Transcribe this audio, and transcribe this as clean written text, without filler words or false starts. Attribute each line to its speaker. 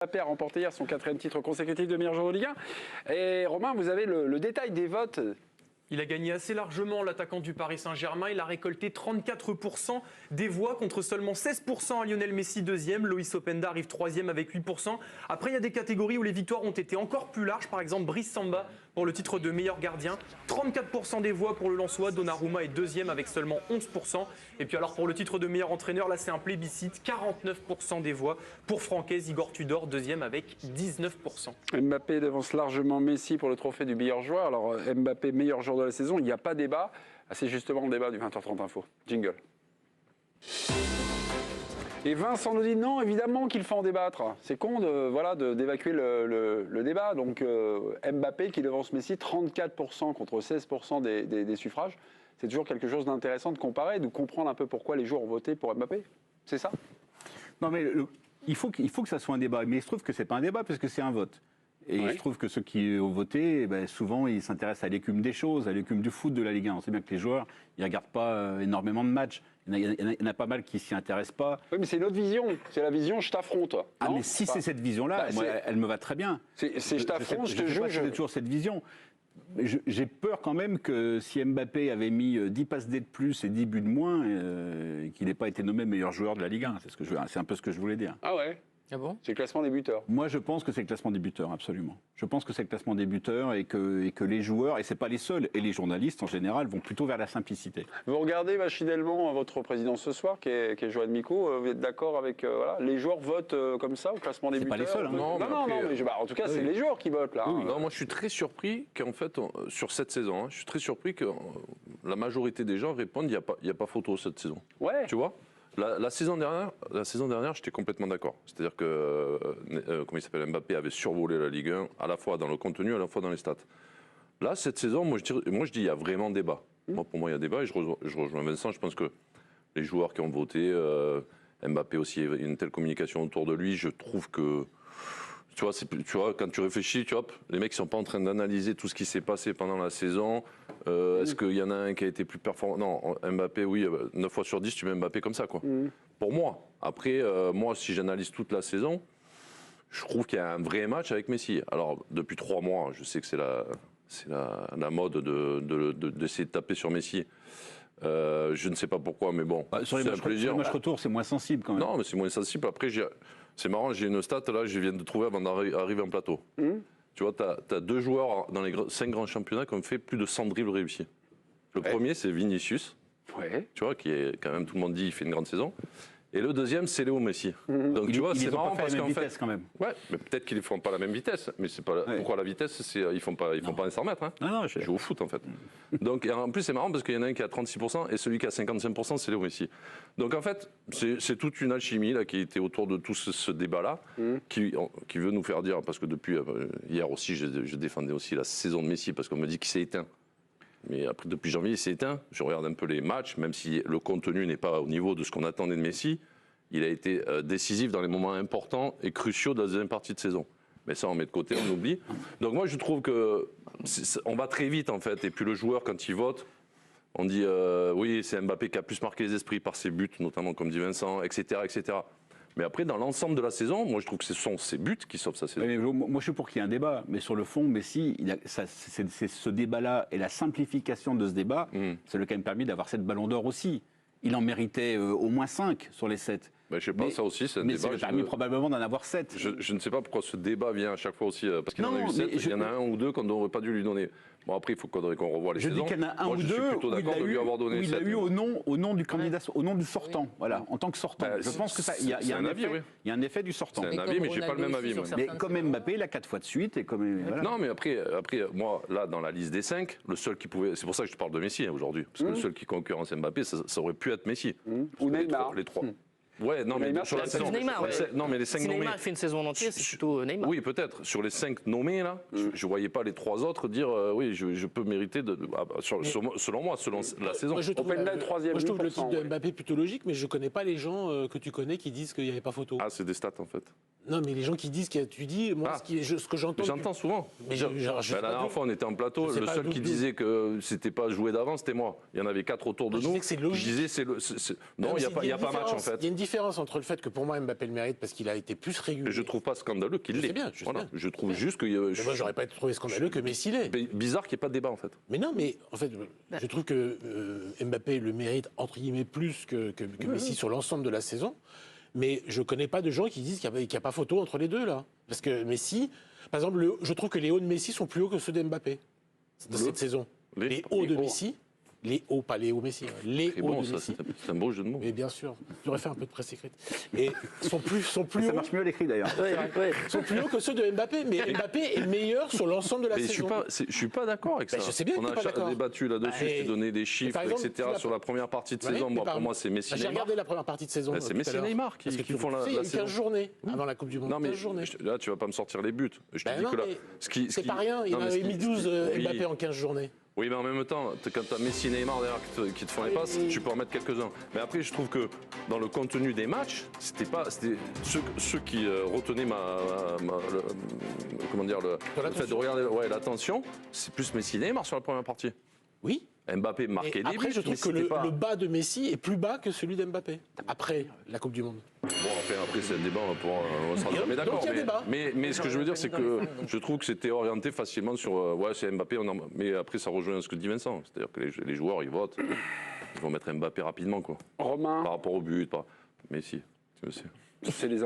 Speaker 1: Mbappé a remporté hier son 4e titre consécutif de meilleur joueur de Ligue 1. Et Romain, vous avez le détail des votes.
Speaker 2: Il a gagné assez largement, l'attaquant du Paris Saint-Germain. Il a récolté 34% des voix contre seulement 16% à Lionel Messi, deuxième. Loïs Openda arrive troisième avec 8%. Après, il y a des catégories où les victoires ont été encore plus larges. Par exemple, Brice Samba pour le titre de meilleur gardien. 34% des voix pour le Lensois. Donnarumma est deuxième avec seulement 11%. Et puis alors pour le titre de meilleur entraîneur, là c'est un plébiscite. 49% des voix pour Francaise. Igor Tudor, deuxième avec 19%.
Speaker 1: Mbappé devance largement Messi pour le trophée du meilleur joueur. Alors Mbappé, meilleur joueur de la saison, il n'y a pas débat. C'est justement le débat du 20h30 Info. Jingle. Et Vincent nous dit non, évidemment qu'il faut en débattre. C'est con d'évacuer le débat. Donc Mbappé qui devance Messi 34% contre 16% des suffrages. C'est toujours quelque chose d'intéressant de comparer, de comprendre un peu pourquoi les joueurs ont voté pour Mbappé. C'est ça?
Speaker 3: Non mais il faut que ça soit un débat. Mais il se trouve que c'est pas un débat parce que c'est un vote. Et
Speaker 1: oui.
Speaker 3: je trouve que ceux qui ont voté, souvent, ils s'intéressent à l'écume des choses, à l'écume du foot de la Ligue 1. On sait bien que les joueurs, ils ne regardent pas énormément de matchs. Il y en a pas mal qui ne s'y intéressent pas.
Speaker 1: Oui, mais c'est une autre vision. C'est la vision je t'affronte.
Speaker 3: Ah, mais si c'est cette vision-là, moi, elle me va très bien.
Speaker 1: C'est je t'affronte, je te juge.
Speaker 3: C'est toujours cette vision. J'ai peur quand même que si Mbappé avait mis 10 passes D de plus et 10 buts de moins, qu'il n'ait pas été nommé meilleur joueur de la Ligue 1. C'est un peu ce que je voulais dire.
Speaker 1: Ah ouais?
Speaker 2: Ah bon?
Speaker 1: C'est le classement des buteurs.
Speaker 3: Moi, je pense que c'est le classement des buteurs, absolument. Je pense que c'est le classement des buteurs et que les joueurs, et c'est pas les seuls, et les journalistes en général, vont plutôt vers la simplicité.
Speaker 1: Vous regardez machinalement votre président ce soir, qui est Johan Miko. Vous êtes d'accord avec les joueurs votent comme ça au classement des buteurs?
Speaker 3: C'est pas les seuls. Hein.
Speaker 1: Non, mais en tout cas, c'est les joueurs qui votent là.
Speaker 4: Oui. Non, moi, je suis très surpris qu'en fait, sur cette saison, je suis très surpris que la majorité des gens répondent il n'y a pas photo cette saison.
Speaker 1: Ouais.
Speaker 4: Tu vois? La saison dernière, j'étais complètement d'accord. C'est-à-dire que comment il s'appelle, Mbappé avait survolé la Ligue 1, à la fois dans le contenu, à la fois dans les stats. Là, cette saison, moi je dis il y a vraiment débat. Pour moi, il y a débat et je rejoins Vincent. Je pense que les joueurs qui ont voté, Mbappé aussi, il y a une telle communication autour de lui. Je trouve que tu vois, quand tu réfléchis, les mecs ne sont pas en train d'analyser tout ce qui s'est passé pendant la saison. Est-ce qu'il y en a un qui a été plus performant? Non, Mbappé, oui, 9 fois sur 10, tu mets Mbappé comme ça, quoi. Pour moi. Après, moi, si j'analyse toute la saison, je trouve qu'il y a un vrai match avec Messi. Alors, depuis 3 mois, je sais que c'est la mode d'essayer de taper sur Messi. Je ne sais pas pourquoi, mais bon,
Speaker 3: Sur les matchs retour, c'est moins sensible quand même.
Speaker 4: Non, mais c'est moins sensible. Après, c'est marrant, j'ai une stat, là, je viens de trouver avant d'arriver en plateau. Tu vois, tu as 2 joueurs dans les 5 grands championnats qui ont fait plus de 100 dribbles réussis. Le premier, c'est Vinicius, tu vois, qui est quand même, tout le monde dit, il fait une grande saison. Et le deuxième, c'est Léo Messi. Donc tu vois, c'est marrant parce qu'en fait,
Speaker 3: quand même.
Speaker 4: Ouais, mais peut-être qu'ils ne font pas la même vitesse. Mais c'est pas pourquoi la vitesse, ils font pas un 100 mètres. Hein.
Speaker 3: Non,
Speaker 4: je joue au foot en fait. Donc en plus c'est marrant parce qu'il y en a un qui a 36% et celui qui a 55%, c'est Léo Messi. Donc en fait, c'est toute une alchimie là qui était autour de tout ce débat-là, qui veut nous faire dire, parce que depuis hier aussi, je défendais aussi la saison de Messi parce qu'on me dit qu'il s'est éteint. Mais après, depuis janvier, il s'est éteint. Je regarde un peu les matchs, même si le contenu n'est pas au niveau de ce qu'on attendait de Messi. Il a été décisif dans les moments importants et cruciaux de la deuxième partie de saison. Mais ça, on met de côté, on oublie. Donc moi, je trouve qu'on va très vite, en fait. Et puis le joueur, quand il vote, on dit oui, c'est Mbappé qui a plus marqué les esprits par ses buts, notamment, comme dit Vincent, etc., etc. Mais après, dans l'ensemble de la saison, moi, je trouve que ce sont ses buts qui sauvent sa saison.
Speaker 3: Mais moi, je suis pour qu'il y ait un débat. Mais sur le fond, Messi, c'est ce débat-là et la simplification de ce débat, ça lui a quand même permis d'avoir 7 ballons d'or aussi. Il en méritait au moins 5 sur les 7.
Speaker 4: Je sais pas, ça aussi, c'est un débat.
Speaker 3: Mais ça lui a permis probablement d'en avoir 7.
Speaker 4: Je ne sais pas pourquoi ce débat vient à chaque fois aussi, parce qu'il en a eu 7, il y en a un ou deux qu'on n'aurait pas dû lui donner. Bon, après, il faudrait qu'on revoie les saisons.
Speaker 3: Je dis qu'il y en a un ou deux
Speaker 4: je suis plutôt d'accord de lui avoir donné 7.
Speaker 3: Il l'a eu au nom du candidat, au nom du sortant, voilà, en tant que sortant. Je pense que ça, il y a un effet du sortant.
Speaker 4: C'est un avis, mais j'ai pas le même avis.
Speaker 3: Mais comme Mbappé, il a 4 fois de suite. Et comme, voilà.
Speaker 4: Non, mais après, moi, là, dans la liste des 5, le seul qui pouvait... C'est pour ça que je parle de Messi aujourd'hui. Parce que le seul qui concurrence Mbappé, ça aurait pu être Messi.
Speaker 1: Ou Neymar.
Speaker 4: Les 3. Ouais, non, mais sur la saison.
Speaker 5: Neymar,
Speaker 4: non, mais les 5
Speaker 5: si
Speaker 4: nommés.
Speaker 5: Neymar fait une saison entière, c'est plutôt Neymar.
Speaker 4: Oui, peut-être. Sur les 5 nommés, là, je ne voyais pas les 3 autres dire oui, je peux mériter, selon moi, selon la saison.
Speaker 6: Moi, je trouve le titre de Mbappé plutôt logique, mais je ne connais pas les gens que tu connais qui disent qu'il n'y avait pas photo.
Speaker 4: Ah, c'est des stats, en fait.
Speaker 6: Non, mais les gens qui disent que tu dis, moi, ce que j'entends.
Speaker 4: J'entends souvent.
Speaker 6: Mais
Speaker 4: la dernière fois, on était en plateau. Le seul qui disait que c'était pas joué d'avant, c'était moi. Il y en avait 4 autour de nous.
Speaker 6: C'est logique.
Speaker 4: Je disais, non, il n'y a pas match, en fait.
Speaker 6: Il y a une différence entre le fait que pour moi Mbappé le mérite parce qu'il a été plus régulier.
Speaker 4: Et je trouve pas scandaleux qu'il
Speaker 6: Je sais
Speaker 4: l'ait.
Speaker 6: bien, je sais
Speaker 4: Voilà.
Speaker 6: bien.
Speaker 4: Je trouve juste que.
Speaker 6: Mais moi, j'aurais pas trouvé scandaleux que Messi l'ait.
Speaker 4: Bizarre qu'il n'y ait pas de débat en fait.
Speaker 6: Mais non, mais en fait, je trouve que Mbappé le mérite entre guillemets plus que Messi sur l'ensemble de la saison. Mais je connais pas de gens qui disent qu'il n'y a pas photo entre les deux là. Parce que Messi, par exemple, je trouve que les hauts de Messi sont plus hauts que ceux de Mbappé de cette saison. Les hauts de Messi. Les hauts, pas les hauts Messi, hein. Les
Speaker 4: C'est
Speaker 6: hauts
Speaker 4: bon,
Speaker 6: de
Speaker 4: ça,
Speaker 6: Messi.
Speaker 4: c'est un beau jeu de mots.
Speaker 6: Mais bien sûr, j'aurais fait un peu de presse écrite. Et sont plus
Speaker 3: Ça
Speaker 6: hauts.
Speaker 3: marche mieux à l'écrit d'ailleurs.
Speaker 6: Sont plus hauts que ceux de Mbappé, mais Mbappé est meilleur sur l'ensemble de la
Speaker 4: Mais
Speaker 6: saison.
Speaker 4: je suis pas d'accord avec ça.
Speaker 6: Ben, je sais bien que
Speaker 4: On
Speaker 6: t'es pas
Speaker 4: a
Speaker 6: d'accord.
Speaker 4: débattu là-dessus,
Speaker 6: Bah,
Speaker 4: j'ai donné des chiffres,
Speaker 6: par exemple,
Speaker 4: etc. sur la première partie de
Speaker 6: Ouais,
Speaker 4: saison.
Speaker 6: mais
Speaker 4: Bon,
Speaker 6: par-
Speaker 4: pour moi, c'est Messi
Speaker 6: J'ai
Speaker 4: Neymar.
Speaker 6: regardé la première partie de saison.
Speaker 4: Ouais, c'est
Speaker 6: tout à
Speaker 4: Messi
Speaker 6: l'heure.
Speaker 4: Neymar qui
Speaker 6: Parce que
Speaker 4: font la
Speaker 6: il y a eu
Speaker 4: saison.
Speaker 6: 15 journées avant la Coupe du Monde.
Speaker 4: Non, mais
Speaker 6: 15 journées.
Speaker 4: là, tu vas pas me sortir les buts. Je te
Speaker 6: Ben
Speaker 4: dis
Speaker 6: non,
Speaker 4: que là,
Speaker 6: mais c'est pas rien, il
Speaker 4: non,
Speaker 6: en
Speaker 4: mais
Speaker 6: avait mis 12
Speaker 4: oui.
Speaker 6: Mbappé en 15 journées.
Speaker 4: Oui, mais en même temps, quand tu as Messi et Neymar derrière qui te font les passes, tu peux en mettre quelques-uns. Mais après, je trouve que dans le contenu des matchs, c'était ceux qui retenaient comment dire, le fait de regarder l'attention, c'est plus Messi et Neymar sur la première partie.
Speaker 6: Oui.
Speaker 4: Mbappé
Speaker 6: Mais
Speaker 4: marquait des buts.
Speaker 6: après, je trouve
Speaker 4: mais
Speaker 6: que
Speaker 4: c'était pas...
Speaker 6: le bas de Messi est plus bas que celui d'Mbappé. Après la Coupe du Monde.
Speaker 4: Bon, après c'est un débat, on sera jamais d'accord.
Speaker 6: Donc, il y a débat.
Speaker 4: Mais ce que je veux dire, c'est que je trouve que c'était orienté facilement sur ouais, c'est Mbappé. Mais après, ça rejoint ce que dit Vincent. C'est-à-dire que les joueurs, ils votent. Ils vont mettre Mbappé rapidement, quoi.
Speaker 1: Romain,
Speaker 4: Par rapport au but. Mais si, tu le sais.
Speaker 1: c'est les